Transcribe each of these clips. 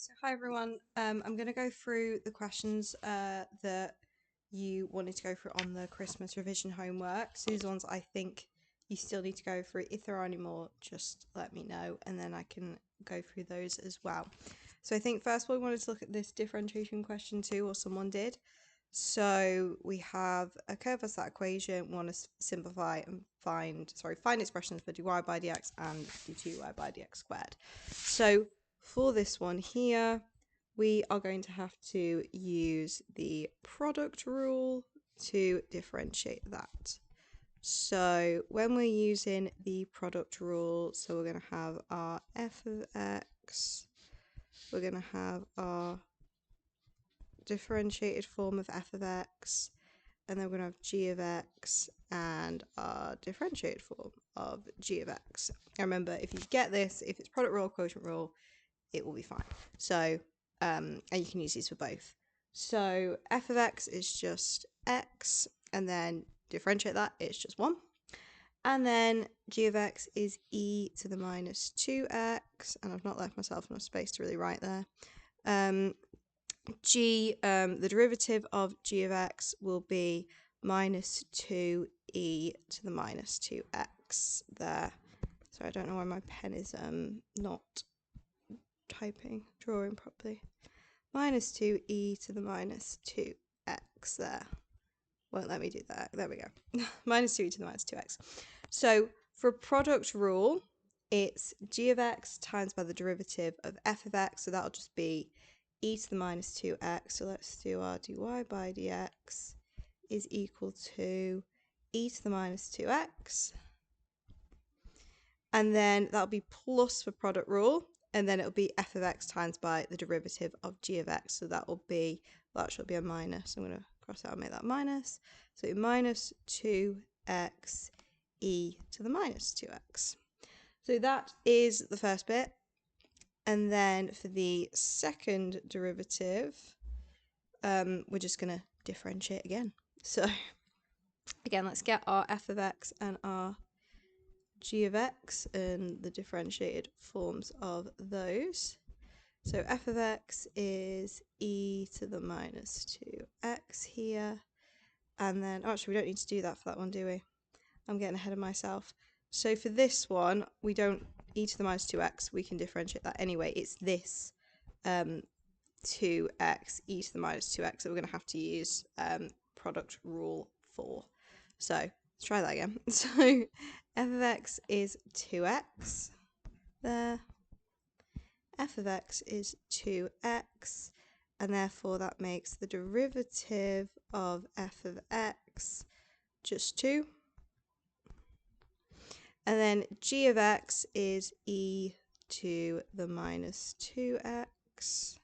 so hi everyone. I'm going to go through the questions that you wanted to go through on the Christmas revision homework. So these ones I think you still need to go through. If there are any more, just let me know and then I can go through those as well. So I think first of all we wanted to look at this differentiation question 2, or someone did. So we have a curve as that equation. We want to simplify and find expressions for dy by dx and dy by dx squared. So for this one here, we are going to have to use the product rule to differentiate that. So when we're using the product rule, so we're going to have our f of x, we're going to have our differentiated form of f of x, and then we're going to have g of x and our differentiated form of g of x. And remember, if you get this, if it's product rule, quotient rule, it will be fine. So, and you can use these for both. So f of x is just x, and then differentiate that, it's just 1. And then g of x is e to the minus 2x, and I've not left myself enough space to really write there. The derivative of g of x will be minus 2e to the minus 2x there. So I don't know why my pen is not drawing properly. Minus 2e to the minus 2x there. Won't let me do that. There we go. Minus 2e to the minus 2x. So for product rule, it's g of x times by the derivative of f of x. So that'll just be e to the minus 2x. So let's do our dy by dx is equal to e to the minus 2x. And then that'll be plus for product rule. And then it'll be f of x times by the derivative of g of x. So that will be, well, that should be a minus. I'm going to cross out and make that minus. So minus 2x e to the minus 2x. So that is the first bit. And then for the second derivative, we're just going to differentiate again. So again, let's get our f of x and our g of x and the differentiated forms of those. So f of x is e to the minus 2x here. And then, actually, we don't need to do that for that one, do we? I'm getting ahead of myself. So for this one, we don't e to the minus 2x. We can differentiate that anyway. It's this 2x e to the minus 2x that we're going to have to use product rule for. So let's try that again. So f of x is 2x there. F of x is 2x, and therefore that makes the derivative of f of x just 2. And then g of x is e to the minus 2x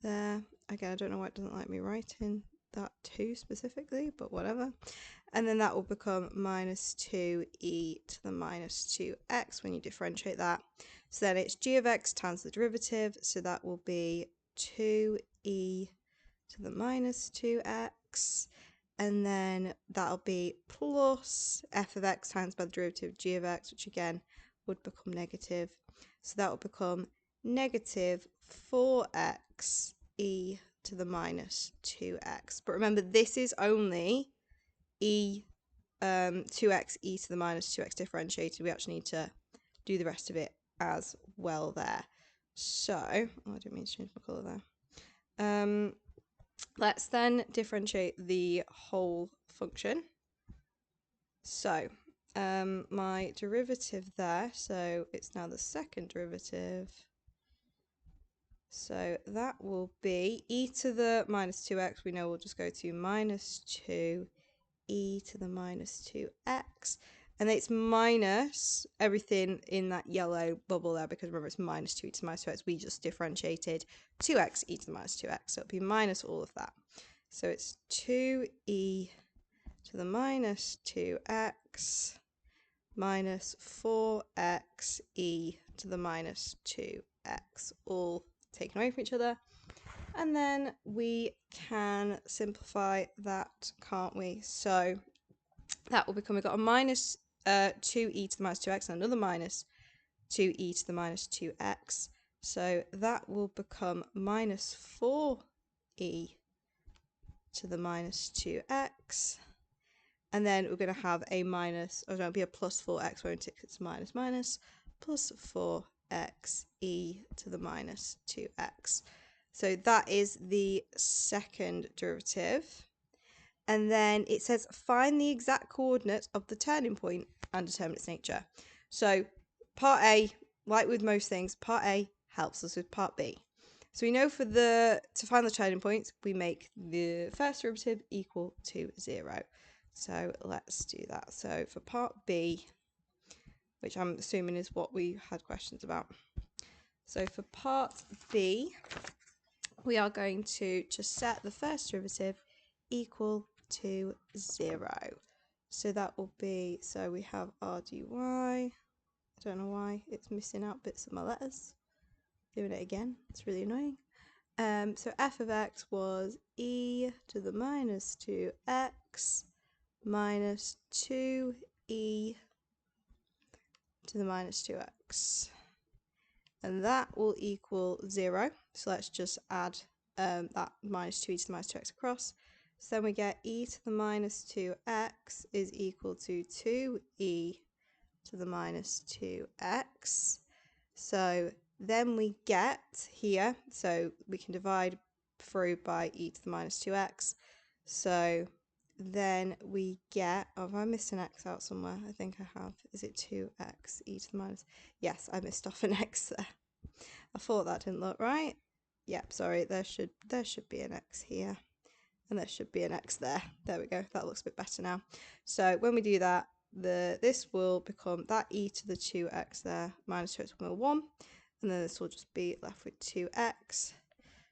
there. Again, I don't know why it doesn't like me writing that 2 specifically, but whatever. And then that will become minus 2e to the minus 2x when you differentiate that. So then it's g of x times the derivative, so that will be 2e to the minus 2x, and then that'll be plus f of x times by the derivative of g of x, which again would become negative. So that will become negative 4x e to the minus 2x. But remember, this is only 2x e to the minus 2x differentiated. We actually need to do the rest of it as well there. So, I didn't mean to change my colour there. Let's then differentiate the whole function. So, my derivative there, so it's now the second derivative. So that will be e to the minus 2x. We know we'll just go to minus 2 e to the minus 2x. And it's minus everything in that yellow bubble there, because remember it's minus 2 e to the minus 2x. We just differentiated 2x e to the minus 2x. So it'll be minus all of that. So it's 2e to the minus 2x minus 4x e to the minus 2x, all taken away from each other. And then we can simplify that, can't we? So that will become, we've got a minus 2e to the minus 2x and another minus 2e to the minus 2x. So that will become minus 4e to the minus 2x. And then we're going to have a minus, or it'll be a plus 4x, won't it? It's minus minus, plus 4x e to the minus 2x. So that is the second derivative. And then it says find the exact coordinates of the turning point and determine its nature. So part A, like with most things, part A helps us with part B. So we know to find the turning points, we make the first derivative equal to 0. So let's do that. So for part B, which I'm assuming is what we had questions about. So for part B, we are going to just set the first derivative equal to 0. So that will be, so we have r dy. I don't know why it's missing out bits of my letters. Doing it again, it's really annoying. So f of x was e to the minus 2x minus 2e to the minus 2x. And that will equal 0. So let's just add that minus 2e to the minus 2x across. So then we get e to the minus 2x is equal to 2e to the minus 2x. So then we get here, so we can divide through by e to the minus 2x. So then we get, oh, have I missed an x out somewhere? I think I have. Is it 2x e to the minus? Yes, I missed off an x there. I thought that didn't look right. Yep, sorry, there should be an x here. And there should be an x there. There we go. That looks a bit better now. So when we do that, this will become that e to the 2x there, minus 2x will be 1. And then this will just be left with 2x.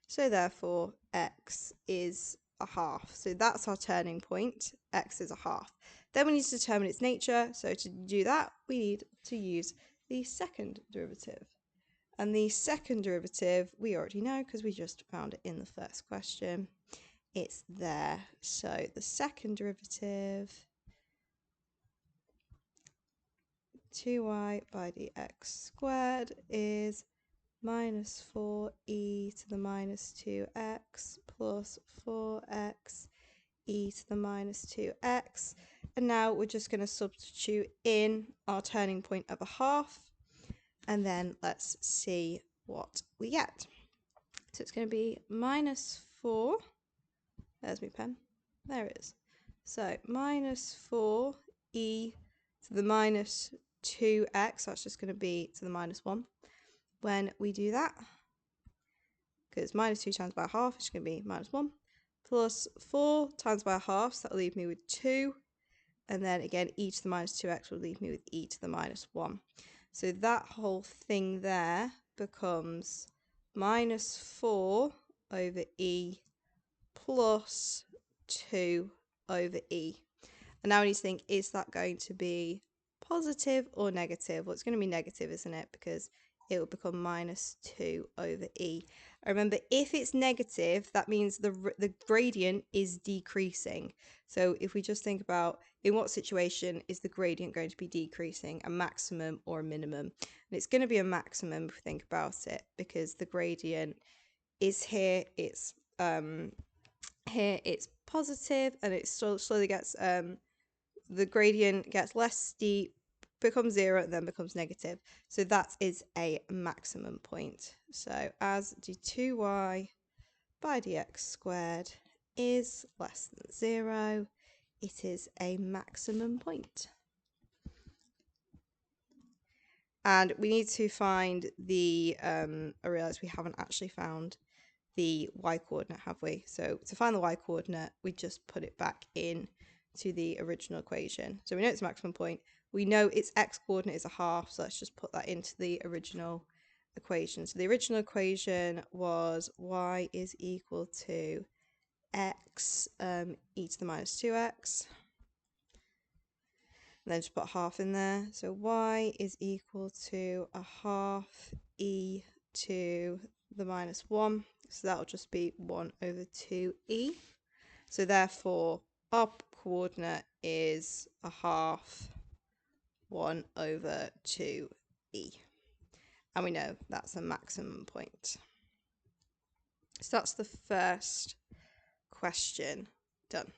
So therefore, x is a half. So that's our turning point. X is a half. Then we need to determine its nature. So to do that, we need to use the second derivative. And the second derivative, we already know because we just found it in the first question. It's there. So the second derivative, 2y by dx squared is minus 4e to the minus 2x plus 4x e to the minus 2x. And now we're just going to substitute in our turning point of a half. And then let's see what we get. So it's going to be minus 4. There's my pen. There it is. So minus 4e to the minus 2x. That's just going to be to the minus 1. When we do that, because minus 2 times by a half is going to be minus 1. Plus 4 times by a half, so that'll leave me with 2. And then again, e to the minus 2x will leave me with e to the minus 1. So that whole thing there becomes minus 4 over e plus 2 over e. And now we need to think, is that going to be positive or negative? Well, it's going to be negative, isn't it? Because it will become minus 2 over e. Remember, if it's negative, that means the gradient is decreasing. So if we just think about in what situation is the gradient going to be decreasing, a maximum or a minimum? And it's going to be a maximum if we think about it, because the gradient is here, it's positive, and it slowly gets the gradient gets less steep, becomes 0, and then becomes negative. So that is a maximum point. So as d2y by dx squared is less than 0, it is a maximum point. And we need to find the, I realise we haven't actually found the y coordinate, have we? So to find the y coordinate, we just put it back in to the original equation. So we know it's a maximum point. We know its x coordinate is a half, so let's just put that into the original equation. So the original equation was y is equal to x e to the minus 2x. And then just put half in there. So y is equal to a half e to the minus 1. So that'll just be 1 over 2e. So therefore, our coordinate is a half 1 over 2e. And we know that's a maximum point. So that's the first question done.